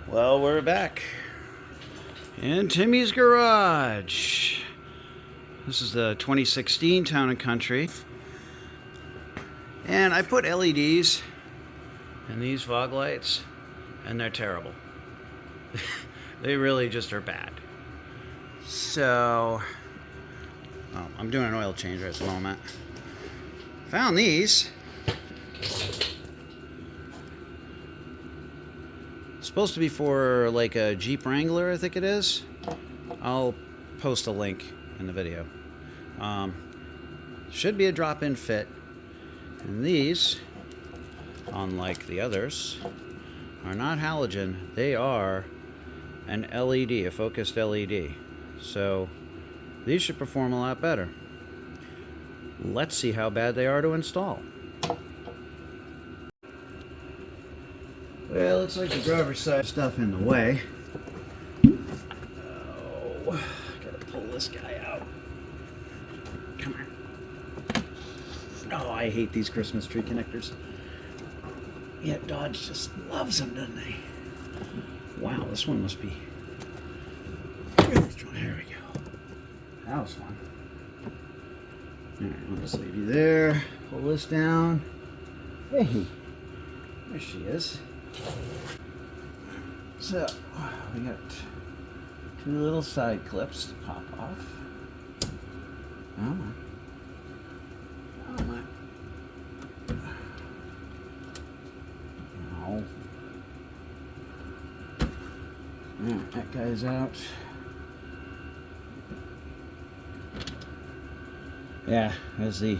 Well, we're back in Timmy's garage. This is the 2016 Town & Country. And I put LEDs in these fog lights, and they're terrible. They really just are bad. So, I'm doing an oil change right at the moment. Found these. Supposed to be for like a Jeep Wrangler, I think it is. I'll post a link in the video. Should be a drop-in fit. And these, unlike the others, are not halogen. They are an LED, a focused LED. So these should perform a lot better. Let's see how bad they are to install. Well, looks like the driver's side stuff in the way. Oh, gotta pull this guy out. Come on. Oh, I hate these Christmas tree connectors. Yeah, Dodge just loves them, doesn't they? Wow, this one must be really strong. There we go. That was fun. Alright, I'll just leave you there. Pull this down. Hey, there she is. So, we got two little side clips to pop off. Oh my. Oh my. Oh. Alright, that guy's out. Yeah, that's the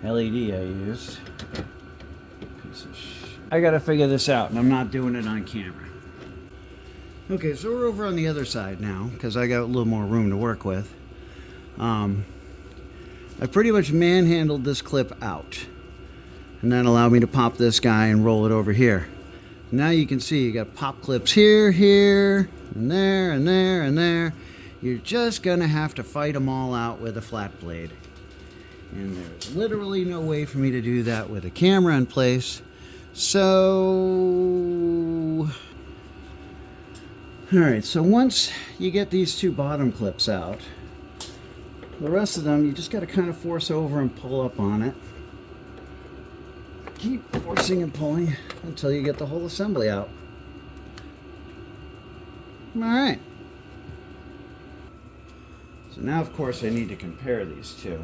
LED I used. Piece of shit. I gotta figure this out, and I'm not doing it on camera. Okay, so we're over on the other side now, because I got a little more room to work with. I pretty much manhandled this clip out, and that allowed me to pop this guy and roll it over here. Now you can see you got pop clips here, here, and there, and there, and there. You're just gonna have to fight them all out with a flat blade. And there's literally no way for me to do that with a camera in place. So, alright, so once you get these two bottom clips out, the rest of them you just got to kind of force over and pull up on it. Keep forcing and pulling until you get the whole assembly out. Alright. So now, of course, I need to compare these two.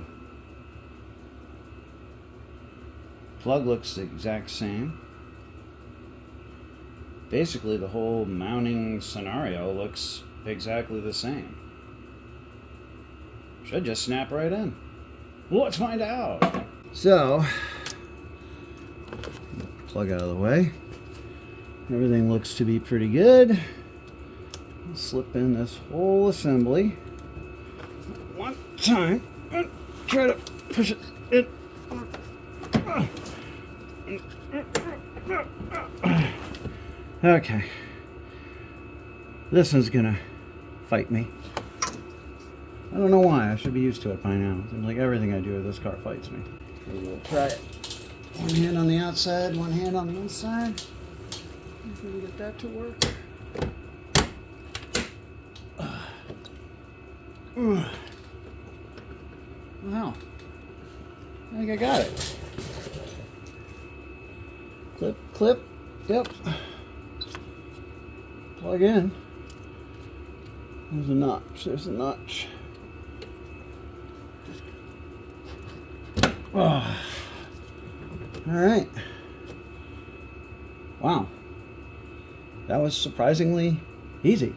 Plug looks the exact same. Basically, the whole mounting scenario looks exactly the same. Should just snap right in. Well, let's find out. So, plug out of the way. Everything looks to be pretty good. I'll slip in this whole assembly one time and try to push it in. Okay, this one's gonna fight me. I don't know why. I should be used to it by now. Seems like everything I do with this car fights me. So we'll try it. One hand on the outside, one hand on the inside. See if we can get that to work. Wow. I think I got it. Clip, clip. Yep. Plug in. There's a notch. There's a notch. Oh. All right. Wow. That was surprisingly easy.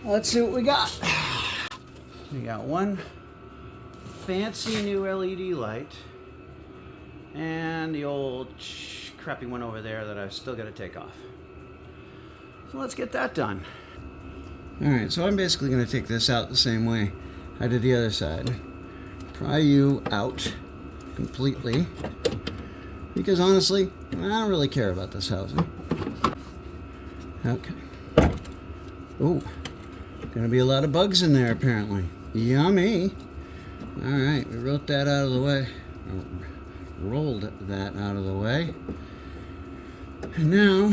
Let's see what we got. We got one fancy new LED light and the old crappy one over there that I've still got to take off. So let's get that done. Alright, so I'm basically going to take this out the same way I did the other side. Pry you out completely. Because honestly, I don't really care about this housing. Okay. Oh, gonna be a lot of bugs in there apparently. Yummy. Alright, we wrote that out of the way. Rolled that out of the way. And now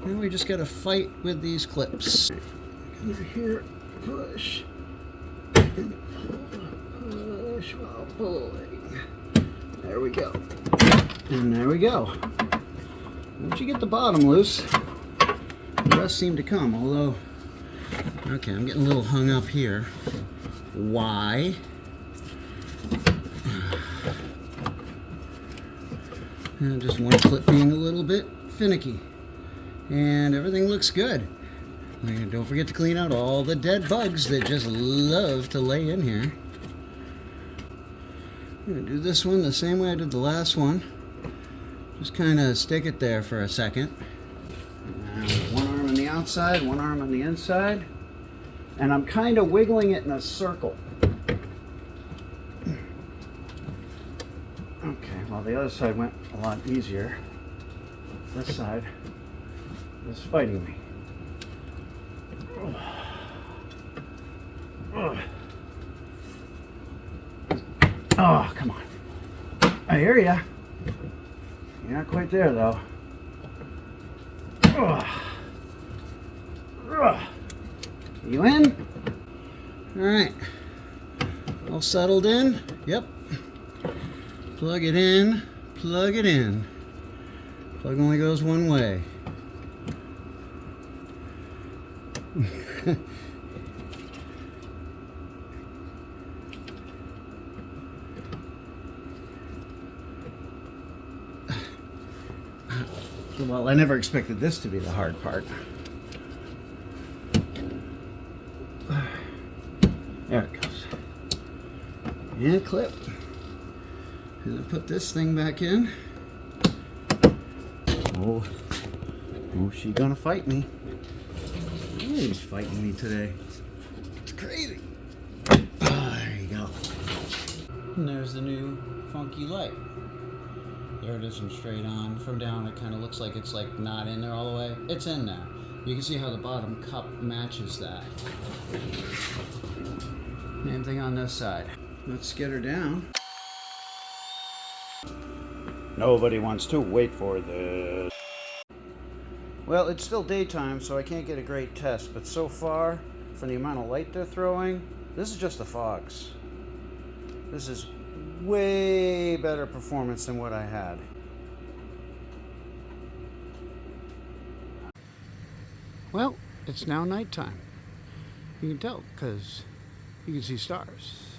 Now we just gotta fight with these clips. Under here, push. And push while pulling. There we go. And there we go. Once you get the bottom loose, the rest seem to come. Although, okay, I'm getting a little hung up here. Why? And just one clip being a little bit finicky. And everything looks good. And don't forget to clean out all the dead bugs that just love to lay in here. I'm going to do this one the same way I did the last one. Just kind of stick it there for a second. One arm on the outside, one arm on the inside. And I'm kind of wiggling it in a circle. Okay, well the other side went a lot easier. This side is fighting me. Oh, come on. I hear ya. You're not quite there, though. You in? All right. All settled in? Yep. Plug it in. Plug it in. Plug only goes one way. Well, I never expected this to be the hard part. There it goes. And clip. And I put this thing back in. Oh, she's gonna fight me. He's fighting me today. It's crazy. There you go. And there's the new funky light. There it is from straight on. From down it kind of looks like it's like not in there all the way. It's in there. You can see how the bottom cup matches that. Same thing on this side. Let's get her down. Nobody wants to wait for this. Well, it's still daytime, so I can't get a great test, but so far, for the amount of light they're throwing, this is just the fogs. This is way better performance than what I had. Well, it's now nighttime. You can tell because you can see stars.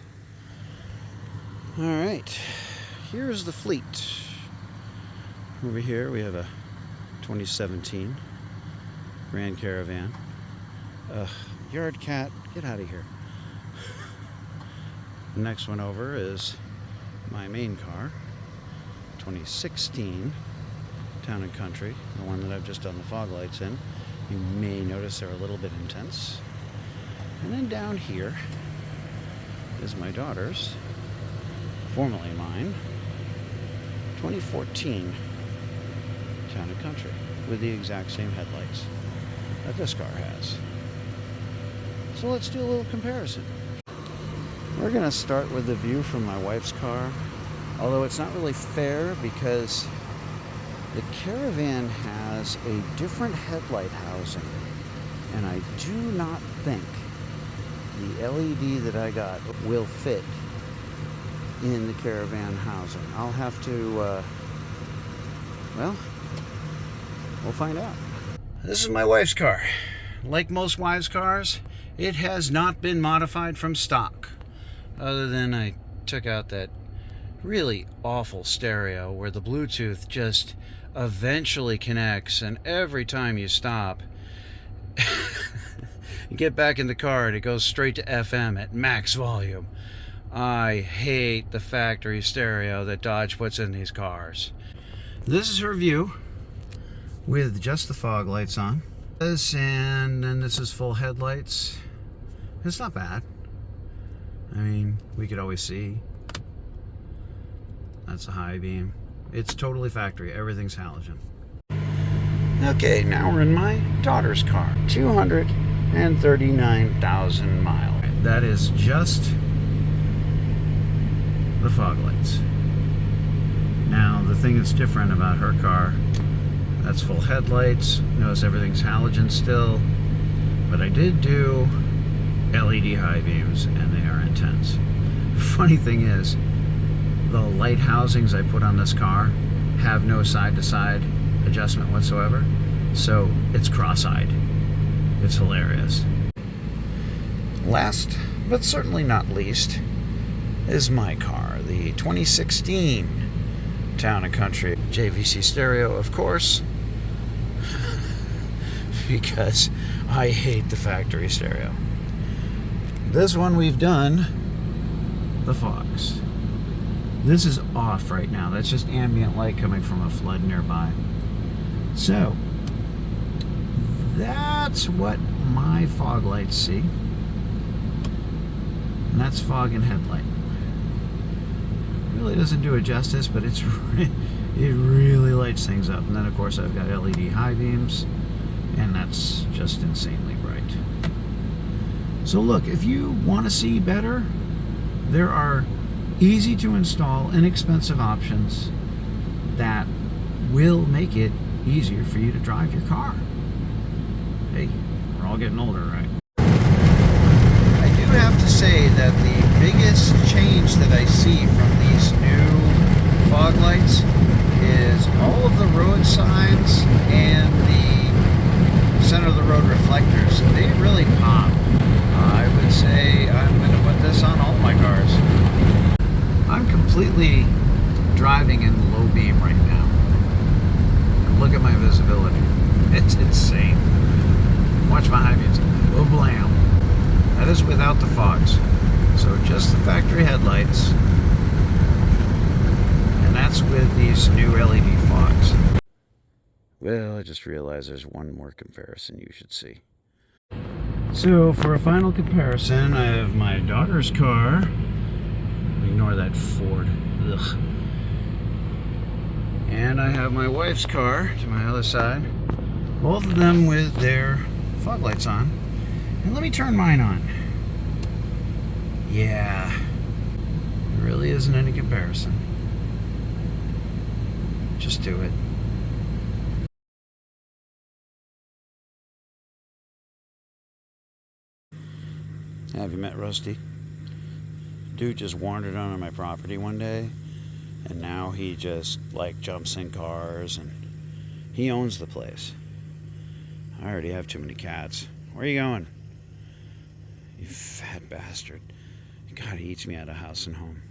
All right, here's the fleet. Over here we have a 2017 Grand Caravan. Yard cat, get out of here. The next one over is my main car, 2016 Town & Country, the one that I've just done the fog lights in. You may notice they're a little bit intense. And then down here is my daughter's, formerly mine, 2014 Town & Country, with the exact same headlights that this car has. So let's do a little comparison. We're going to start with the view from my wife's car, although it's not really fair because the Caravan has a different headlight housing, and I do not think the LED that I got will fit in the Caravan housing. I'll have to, well, we'll find out. This is my wife's car. Like most wives' cars, it has not been modified from stock. Other than I took out that really awful stereo where the Bluetooth just eventually connects, and every time you stop, you get back in the car and it goes straight to FM at max volume. I hate the factory stereo that Dodge puts in these cars. This is her view with just the fog lights on. And then this is full headlights. It's not bad. I mean, we could always see. That's a high beam. It's totally factory. Everything's halogen. Okay, now we're in my daughter's car. 239,000 miles. That is just the fog lights. Now, the thing that's different about her car, That's full headlights. Notice everything's halogen still. But I did do LED high beams, and they are intense. Funny thing is, the light housings I put on this car have no side-to-side adjustment whatsoever, so it's cross-eyed. It's hilarious. Last, but certainly not least, is my car, the 2016 Town & Country JVC stereo, of course, because I hate the factory stereo. This one we've done the Fox. This is off right now. That's just ambient light coming from a flood nearby. So, that's what my fog lights see. And that's fog and headlight. Really doesn't do it justice, but it really lights things up. And then of course I've got LED high beams, and that's just insanely bright. So look, if you want to see better, there are easy to install, inexpensive options that will make it easier for you to drive your car. Hey, we're all getting older, right? I do have to say that the biggest change that I see from these new fog lights is all of the road signs and the center of the road reflectors. They really pop. I would say I'm going to put this on all my cars. I'm completely driving in low beam right now. Look at my visibility. It's insane. Watch my high beams. Oh, blam. That is without the fogs. So just the factory headlights. And that's with these new LED fogs. Well, I just realized there's one more comparison you should see. So for a final comparison, I have my daughter's car. Ignore that Ford. Ugh. And I have my wife's car to my other side. Both of them with their fog lights on. And let me turn mine on. Yeah, there really isn't any comparison. Just do it. Have you met Rusty? Dude just wandered onto my property one day, and now he just like jumps in cars, and he owns the place. I already have too many cats. Where are you going? You fat bastard. God, he eats me out of house and home.